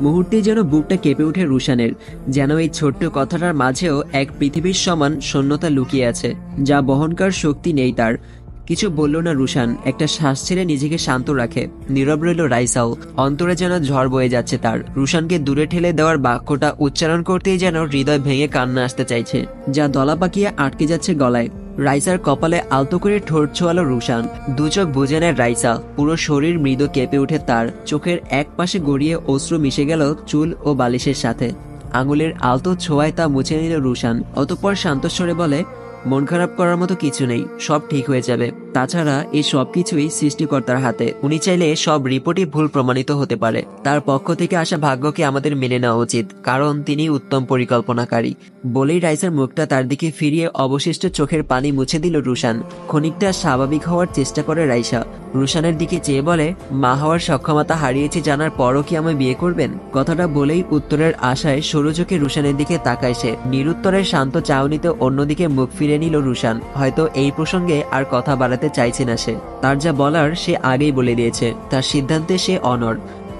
মুহূর্তেই যেন বুকটা কেঁপে ওঠে রুশানের। যেন এই ছোট্ট কথাটার মাঝেও এক পৃথিবীর সমান শূন্যতা লুকিয়ে আছে, যা বহনকার শক্তি নেই তার। কিছু বলল না রুশান, একটা শ্বাস ছেড়ে নিজেকে শান্ত রাখে। নীরব রইল রাইসাও, অন্তরে যেন ঝড় বয়ে যাচ্ছে তার। রুশানকে দূরে ঠেলে দেওয়ার বাক্যটা উচ্চারণ করতেই যেন হৃদয় ভেঙে কান্না আসতে চাইছে, যা দলা পাকিয়ে আটকে যাচ্ছে গলায়। রাইসার কপালে আলতো করে ঠোঁট ছোঁয়ালো রুশান। দু চোখ বুজে নেয় রাইসা, পুরো শরীর মৃদু কেঁপে ওঠে তার। চোখের এক পাশে গড়িয়ে অশ্রু মিশে গেল চুল ও বালিশের সাথে। আঙুলের আলতো ছোঁয়ায় তা মুছে নিল রুশান। অতঃপর শান্তস্বরে বলে, মন খারাপ করার মতো কিছু নেই, সব ঠিক হয়ে যাবে। তাছাড়া এই সব কিছুই সৃষ্টিকর্তার হাতে। উনি চাইলে সব রিপোর্টই ভুল প্রমাণিত হতে পারে। তার পক্ষ থেকে আসা ভাগ্যকে আমাদের মেনে নেওয়া উচিত, কারণ তিনি উত্তম পরিকল্পনাকারী। বলেই রাইসার মুখটা তার দিকে ফিরিয়ে অবশিষ্ট চোখের পানি মুছে দিল রুশান। খানিকটা স্বাভাবিক হওয়ার চেষ্টা করে রাইসা। রুশানের দিকে চেয়ে বলে, মা হওয়ার সক্ষমতা হারিয়েছি জানার পরও কি আমায় বিয়ে করবেন? কথাটা বলেই উত্তরের আশায় সরু চোখে রুশানের দিকে তাকায় সে। নিরুত্তরের শান্ত চাউনিতে অন্যদিকে মুখ ফিরে নিল রুশান। হয়তো এই প্রসঙ্গে আর কথা বাড়াতে চাইছে না সে। তার যা বলার সে আগেই বলে দিয়েছে। তার সিদ্ধান্তে সে অনড়।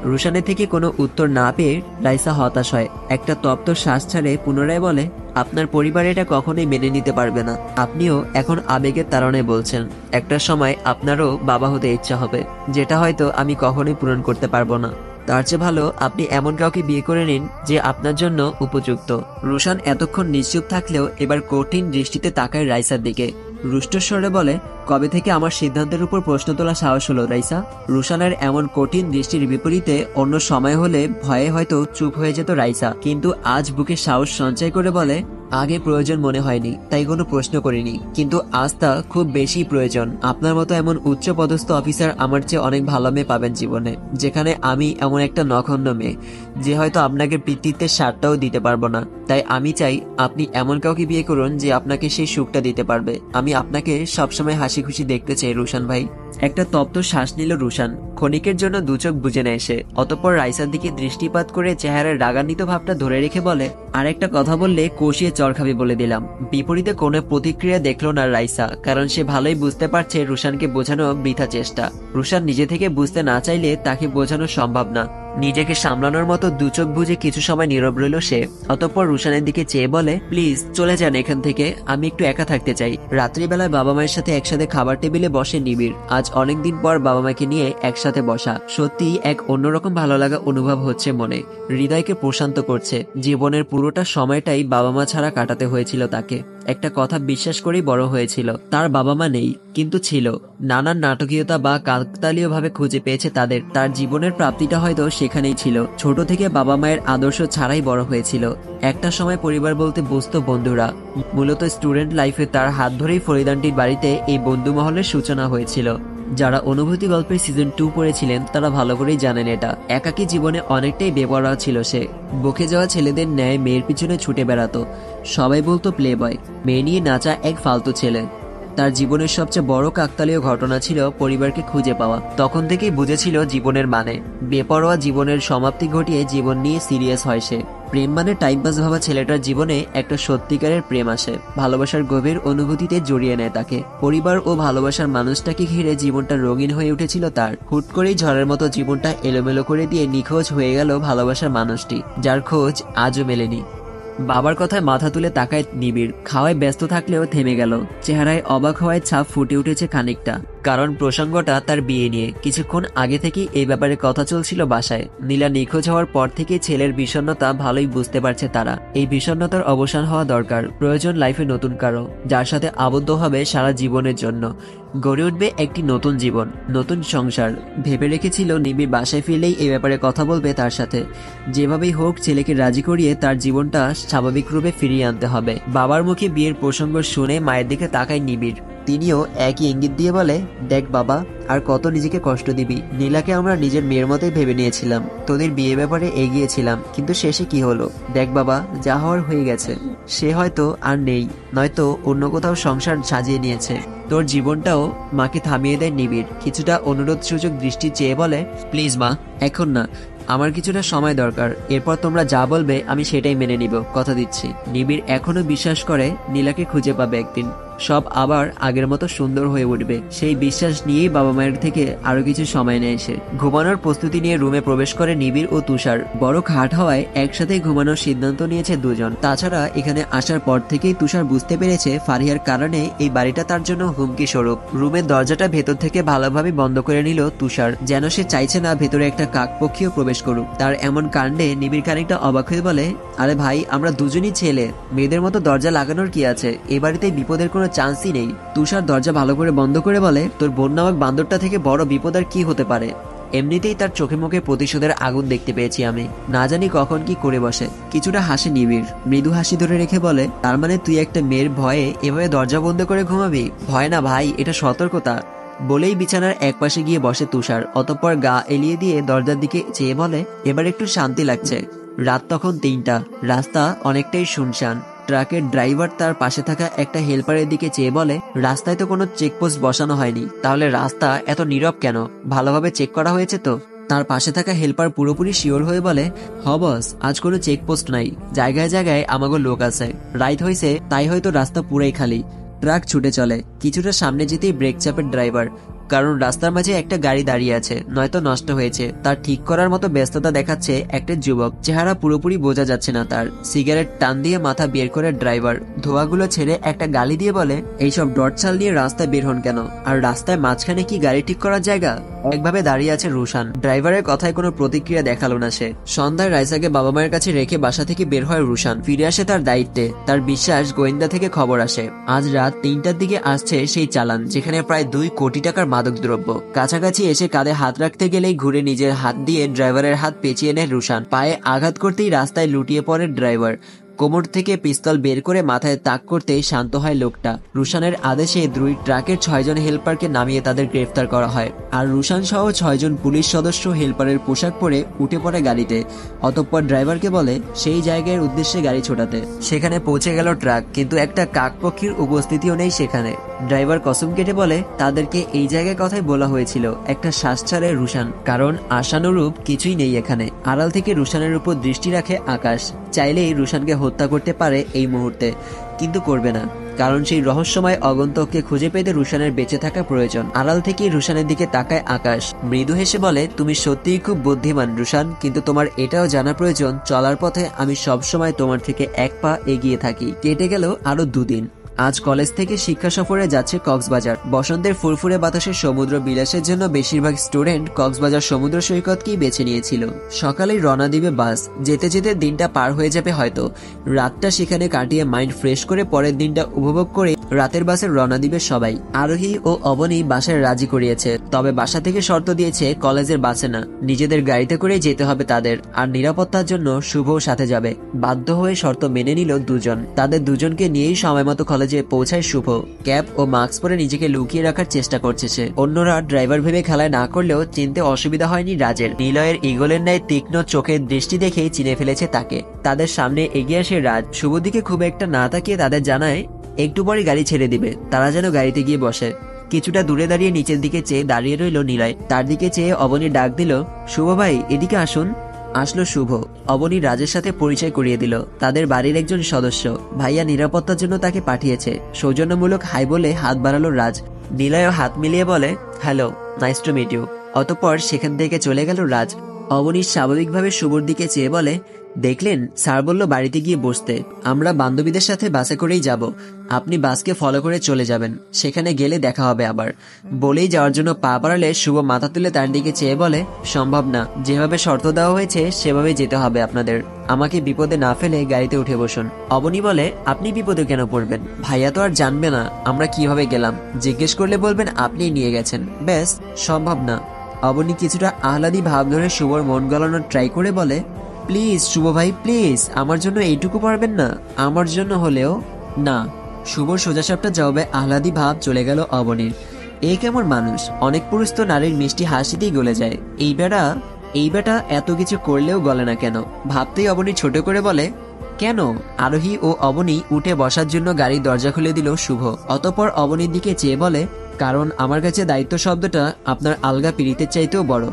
রুশানের থেকে কোনো উত্তর না পেয়ে রাইসা হতাশ হয়। একটা তপ্ত শ্বাস ছাড়ে পুনরায় বলে, আপনার পরিবার এটা কখনোই মেনে নিতে পারবে না। আপনিও এখন আবেগের তাড়নায় বলছেন। একটা সময় আপনারও বাবা হতে ইচ্ছা হবে, যেটা হয়তো আমি কখনোই পূরণ করতে পারবো না। তার চেয়ে ভালো আপনি এমন কাউকে বিয়ে করে নিন যে আপনার জন্য উপযুক্ত। রুশান এতক্ষণ নিশ্চুপ থাকলেও এবার কঠিন দৃষ্টিতে তাকায় রাইসার দিকে। রুষ্টস্বরে বলে, কবে থেকে আমার সিদ্ধান্তের উপর প্রশ্ন তোলা সাহস হলো রাইসা? রুশানের এমন কঠিন দৃষ্টির বিপরীতে অন্য সময় হলে ভয়ে হয়তো চুপ হয়ে যেত রাইসা, কিন্তু আজ বুকে সাহস সঞ্চয় করে বলে, আগে প্রয়োজন মনে হয়নি তাই কোনো প্রশ্ন করিনি, কিন্তু আজ তা খুব বেশি প্রয়োজন। আপনার মতো এমন উচ্চ পদস্থ অফিসার আমার চেয়ে অনেক ভালো মেয়ে পাবেন জীবনে, যেখানে আমি এমন একটা নখণ্ড মেয়ে যে হয়তো আপনাকে পিতৃত্বের স্বাদটাও দিতে পারবো না। তাই আমি চাই আপনি এমন কাউকে বিয়ে করুন যে আপনাকে সেই সুখটা দিতে পারবে। আমি আপনাকে সবসময় হাসি খুশি দেখতে চাই রুশান ভাই। একটা তপ্ত শ্বাস নিল রুশান। ক্ষণিকের জন্য দু চোখ বুজে নেয় সে। অতঃপর রাইসার দিকে দৃষ্টিপাত করে চেহারার রাগান্বিত ভাবটা ধরে রেখে বলে, আর একটা কথা বললে কষিয়ে চড় খাবি বলে দিলাম। বিপরীতে কোনো প্রতিক্রিয়া দেখলো না রাইসা, কারণ সে ভালোই বুঝতে পারছে রুশানকে বোঝানো বৃথা চেষ্টা। রুশান নিজে থেকে বুঝতে না চাইলে তাকে বোঝানো সম্ভব না। নিজেকে সামলানোর মতো দু চোখ বুঝে কিছু সময় নীরব রইল সে। অতঃপর রুশানের দিকে চেয়ে বলে, প্লিজ চলে যান এখান থেকে, আমি একটু একা থাকতে চাই। রাত্রিবেলায় বাবা মায়ের সাথে একসাথে খাবার টেবিলে বসে নিবিড়। আজ অনেকদিন পর বাবা মাকে নিয়ে একসাথে বসা সত্যি এক অন্যরকম ভালো লাগা অনুভব হচ্ছে মনে। হৃদয়কে প্রশান্ত করছে। জীবনের পুরোটা সময়টাই বাবা মা ছাড়া কাটাতে হয়েছিল তাকে। একটা কথা বিশ্বাস করেই বড় হয়েছিল, তার বাবা মা নেই, কিন্তু ছিল। নানান নাটকীয়তা বা কাকতালীয় ভাবে খুঁজে পেয়েছে তাদের। তার জীবনের প্রাপ্তিটা হয়তো সেখানেই ছিল। ছোট থেকে বাবা মায়ের আদর্শ ছাড়াই বড় হয়েছিল। একটা সময় পরিবার বলতে বুঝতো বন্ধুরা। মূলত স্টুডেন্ট লাইফে তার হাত ধরেই ফরিদানটির বাড়িতে এই বন্ধু মহলের সূচনা হয়েছিল। যারা অনুভূতি গল্পের সিজন 2 পড়েছিলেন তারা ভালো করেই জানেন এটা। একাকী জীবনে অনেকটাই বেপরোয়া ছিল সে। বকে যাওয়া ছেলেদের ন্যায় মেয়ের পিছনে ছুটে বেড়াতো। সবাই বলতো প্লে বয়, মেয়ে নিয়ে নাচা এক ফালতু ছেলে। তার জীবনের সবচেয়ে বড় কাকতালীয় ঘটনা ছিল পরিবারকে খুঁজে পাওয়া। তখন থেকেই বুঝেছিল জীবনের মানে। বেপরোয়া জীবনের সমাপ্তি ঘটিয়ে জীবন নিয়ে সিরিয়াস হয় সে। প্রেম মানে টাইম পাস ভাবা ছেলেটার জীবনে একটা সত্যিকারের প্রেম আসে। ভালোবাসার গভীর অনুভূতিতে জড়িয়ে নেয় তাকে। পরিবার ও ভালোবাসার মানুষটাকে ঘিরে জীবনটা রঙিন হয়ে উঠেছিল তার। হুট করেই ঝড়ের মতো জীবনটা এলোমেলো করে দিয়ে নিখোঁজ হয়ে গেল ভালোবাসার মানুষটি, যার খোঁজ আজও মেলেনি। বাবার কথায় মাথা তুলে তাকায় নিবিড়। খাওয়ায় ব্যস্ত থাকলেও থেমে গেল। চেহারায় অবাক হওয়ায় ছাপ ফুটে উঠেছে খানিকটা, কারণ প্রসঙ্গটা তার বিয়ে নিয়ে। কিছুক্ষণ আগে থেকেই এই ব্যাপারে কথা চলছিল বাসায়। নীলা নিখোঁজ হওয়ার পর থেকে ছেলের বিষণ্ণতা ভালোই বুঝতে পারছে তারা। এই বিষণ্ণতার অবসান হওয়া দরকার। প্রয়োজন লাইফে নতুন কারো, যার সাথে আবদ্ধ হবে সারা জীবনের জন্য। গড়ে উঠবে একটি নতুন জীবন, নতুন সংসার। ভেবে রেখেছিল নিবিড় বাসায় ফিরলেই এই ব্যাপারে কথা বলবে তার সাথে। যেভাবেই হোক ছেলেকে রাজি করিয়ে তার জীবনটা স্বাভাবিক রূপে ফিরিয়ে আনতে হবে। বাবার মুখে বিয়ের প্রসঙ্গ শুনে মায়ের দিকে তাকায় নিবিড়। তিনিও একই ইঙ্গিত দিয়ে বলে, দেখ বাবা, আর কত নিজেকে কষ্ট দিবি? নীলাকে আমরা নিজের মেয়ের মতোই ভেবে নিয়েছিলাম। তোদের বিয়ে ব্যাপারে এগিয়েছিলাম, কিন্তু শেষে কি হলো? দেখ বাবা, যা হওয়ার হয়ে গেছে। সে হয়তো আর নেই, নয়তো অন্য কোথাও সংসার সাজিয়ে নিয়েছে। তোর জীবনটাও। মাকে থামিয়ে দেয় নিবিড়। কিছুটা অনুরোধ সূচক দৃষ্টি চেয়ে বলে, প্লিজ মা, এখন না, আমার কিছুটা সময় দরকার। এরপর তোমরা যা বলবে আমি সেটাই মেনে নিব, কথা দিচ্ছি। নিবিড় এখনো বিশ্বাস করে নীলাকে খুঁজে পাবে একদিন, সব আবার আগের মতো সুন্দর হয়ে উঠবে। সেই বিশ্বাস নিয়েই বাবা মায়ের থেকে আরো কিছু সময় নেয় সে। ঘুমানোর প্রস্তুতি নিয়ে রুমে প্রবেশ করে নিবিড় ও তুষার। বড় খাট হওয়ায় একসাথে ঘুমানোর সিদ্ধান্ত নিয়েছে দুজন। তাছাড়া এখানে আসার পর থেকেই তুষার বুঝতে পেরেছে ফারিয়ার কারণে এই বাড়িটা তার জন্য হুমকি স্বরূপ। রুমের দরজাটা ভেতর থেকে ভালোভাবে বন্ধ করে নিল তুষার, যেন সে চাইছে না ভেতরে একটা কাকপক্ষীও প্রবেশ করুক। তার এমন কাণ্ডে নিবিড় খানিকটা অবাক হয়ে বলে, আরে ভাই, আমরা দুজনই ছেলে, মেয়েদের মতো দরজা লাগানোর কি আছে? এ বাড়িতে বিপদের কোনো চান্সই নেই। তুষার দরজা ভালো করে বন্ধ করে বলে, তোর বোন নামক বান্দরটা থেকে বড় বিপদ আর কি হতে পারে? এমনিতেই তার চোখে মুখে প্রতিশোধের আগুন দেখতে পেয়েছি আমি, না জানি কখন কি করে বসে। কিছুটা হাসে নিবিড়, মৃদু হাসি ধরে রেখে বলে, তার মানে তুই একটা মেয়ের ভয়ে এভাবে দরজা বন্ধ করে ঘুমাবি? ভয় না ভাই, এটা সতর্কতা। বলেই বিছানার একপাশে গিয়ে বসে তুষার। অতঃপর গা এলিয়ে দিয়ে দরজার দিকে চেয়ে বলে, এবার একটু শান্তি লাগছে। রাত তখন 3টা, রাস্তা অনেকটাই শুনশান। ট্রাকের ড্রাইভার তার পাশে থাকা একটা হেল্পারের দিকে চেয়ে বলে, রাস্তায় তো কোনো চেকপোস্ট বসানো হয়নি, তাহলে রাস্তা এত নীরব কেন? ভালোভাবে চেক করা হয়েছে তো? তার পাশে থাকা হেল্পার পুরোপুরি শিওর হয়ে বলে, হ বস, আজ কোনো চেকপোস্ট নাই, জায়গায় জায়গায় আমাগো লোক আছে। রাইত হয়েছে তাই হয়তো রাস্তা পুরাই খালি। ট্রাক ছুটে চলে। কিছুটা সামনে যেতেই ব্রেক চাপের ড্রাইভার, কারণ রাস্তার মাঝে একটা গাড়ি দাঁড়িয়ে আছে, নয়তো নষ্ট হয়েছে। তার ঠিক করার মতো ব্যস্ততা দেখাচ্ছে একটা যুবক, চেহারা পুরোপুরি বোঝা যাচ্ছে না তার। সিগারেট টান দিয়ে মাথা বের করে ড্রাইভার ধোঁয়াগুলো ছেড়ে একটা গালি দিয়ে বলে, এইসব ডটছাল নিয়ে রাস্তায় বের হন কেন? আর রাস্তায় মাঝখানে কি গাড়ি ঠিক করার জায়গা? একভাবে দাঁড়িয়ে আছে রুশান। ড্রাইভারের কথায় কোনো প্রতিক্রিয়া দেখালো না সে। সন্ধ্যায় রাইসাকে বাবা মায়ের কাছে রেখে বাসা থেকে বের হয় রুশান। ফিরে আসে তার দায়িত্বে। তার বিশ্বাস গোয়েন্দা থেকে খবর আসে আজ রাত 3টার দিকে আসছে সেই চালান, যেখানে প্রায় 2 কোটি টাকার মাদকদ্রব্য। কাছাকাছি এসে কাঁধে হাত রাখতে গেলেই ঘুরে নিজের হাত দিয়ে ড্রাইভারের হাত পেঁচিয়ে নেয় রুশান। পায়ে আঘাত করতেই রাস্তায় লুটিয়ে পড়ে ড্রাইভার। কোমর থেকে পিস্তল বের করে মাথায় তাক করতেই শান্ত হয় লোকটা। রুশানের আদেশে দ্রুই ট্রাকের 6 জন হেল্পারকে নামিয়ে তাদের গ্রেফতার করা হয়। আর রুশান সহ 6 জন পুলিশ সদস্য হেল্পারের পোশাক পরে উঠে পড়ে গাড়িতে। অতঃপর ড্রাইভারকে বলে সেই জায়গার উদ্দেশ্যে গাড়ি ছোটাতে। সেখানে পৌঁছে গেল ট্রাক, কিন্তু একটা কাকপক্ষীর উপস্থিতিও নেই সেখানে। ড্রাইভার কসম কেটে বলে, তাদেরকে এই জায়গায় কথাই বলা হয়েছিল। একটা শ্বাস ছাড়ে রুশান, কারণ আশানুরূপ কিছুই নেই এখানে। আড়াল থেকে রুশানের উপর দৃষ্টি রাখে আকাশ। চাইলেই রুশানকে হত্যা করতে পারে এই মুহূর্তে, কিন্তু করবে না, কারণ সেই রহস্যময় আগন্তুককে খুঁজে পেতে রুশানের বেঁচে থাকা প্রয়োজন। আড়াল থেকে রুশানের দিকে তাকায় আকাশ, মৃদু হেসে বলে, তুমি সত্যিই খুব বুদ্ধিমান রুশান, কিন্তু তোমার এটাও জানা প্রয়োজন চলার পথে আমি সবসময় তোমার থেকে 1 পা এগিয়ে থাকি। কেটে গেল আরো 2 দিন। আজ কলেজ থেকে শিক্ষা সফরে যাচ্ছে কক্সবাজার। বসন্তের ফুরফুরে বাতাসে সমুদ্র বিলাসের জন্য বেশিরভাগ স্টুডেন্ট কক্সবাজার সমুদ্র সৈকতকেই বেছে নিয়েছিল। সকালেই রওনা দিবে বাস। যেতে যেতে দিনটা পার হয়ে যাবে হয়তো। রাতটা সেখানে কাটিয়ে মাইন্ড ফ্রেশ করে পরের দিনটা উপভোগ করে রাতের বাসে রওনা দিবে সবাই। আরোহী ও অবনী বাসায় রাজি করিয়েছে, তবে বাসা থেকে শর্ত দিয়েছে কলেজের বাসে না, নিজেদের গাড়িতে করে যেতে হবে তাদের। আর নিরাপত্তার জন্য শুভও সাথে যাবে। বাধ্য হয়ে শর্ত মেনে নিল দুজন। তাদের দুজনকে নিয়েই সময় মতো কলেজে পৌঁছায় শুভ। ক্যাপ ও মাস্ক পরে নিজেকে লুকিয়ে রাখার চেষ্টা করছে সে। অন্যরা ড্রাইভার ভেবে খেলায় না করলেও চিনতে অসুবিধা হয়নি রাজের। নিলয়ের ঈগলের ন্যায় তীক্ষ্ণ চোখের দৃষ্টি দেখেই চিনে ফেলেছে তাকে। তাদের সামনে এগিয়ে আসে রাজ। শুভ দিকে খুব একটা না তাকিয়ে তাদের জানায় একটু পরে গাড়ি ছেড়ে দিবে। তারা যেন গাড়িতে গিয়ে বসে। কিছুটা দূরে দাঁড়িয়ে নিচের দিকে চেয়ে দাঁড়িয়ে রইল নিলয়। তার দিকে চেয়ে অবনী ডাক দিল, শুভ ভাই, এদিকে আসুন। আসলো শুভ। অবনী রাজের সাথে পরিচয় করিয়ে দিল, তাদের বাড়ির একজন সদস্য। ভাইয়া নিরাপত্তার জন্য তাকে পাঠিয়েছে। সৌজন্যমূলক হাই বলে হাত বাড়ালো রাজ। নিলয়ও হাত মিলিয়ে বলে, hello, nice to meet you. অতঃপর সেখান থেকে চলে গেল রাজ। অবনী স্বাভাবিকভাবে শুভর দিকে চেয়ে বলে, দেখলেন, স্যার বলল বাড়িতে গিয়ে বসতে। আমরা বান্ধবীদের সাথে বাসে করেই যাব, আপনি বাসকে ফলো করে চলে যাবেন, সেখানে গেলে দেখা হবে আবার। বলেই যাওয়ার জন্য পা বাড়ালে শুভ মাথা তুলে তার দিকে চেয়ে বলে, সম্ভব না, যেভাবে শর্ত দেওয়া হয়েছে সেভাবে যেতে হবে আপনাদের। আমাকে বিপদে না ফেলে গাড়িতে উঠে বসুন। অবনী বলে, আপনি বিপদে কেন পড়বেন? ভাইয়া তো আর জানবে না আমরা কিভাবে গেলাম। জিজ্ঞেস করলে বলবেন আপনি নিয়ে গেছেন। ব্যাস, সম্ভব না। অবনী কিছুটা আহ্লাদী ভাব ধরে শুভর মন গলানোর ট্রাই করে বলে, প্লিজ শুভ ভাই, প্লিজ, আমার জন্য এইটুকু পারবেন না? আমার জন্য হলেও না। শুভর সোজাসাপটা জবাবে আহ্লাদী ভাব চলে গেল অবনীর। এই কেমন মানুষ? অনেক পুরুষ তো নারীর মিষ্টি হাসিতেই গলে যায়, এই বেটা এত কিছু করলেও গলে না কেন? ভাবতেই অবনী ছোট করে বলে, কেন? আরোহী ও অবনী উঠে বসার জন্য গাড়ির দরজা খুলে দিল শুভ। অতঃপর অবনীর দিকে চেয়ে বলে, কারণ আমার কাছে দায়িত্ব শব্দটা আপনার আলগা পিড়িতের চাইতেও বড়।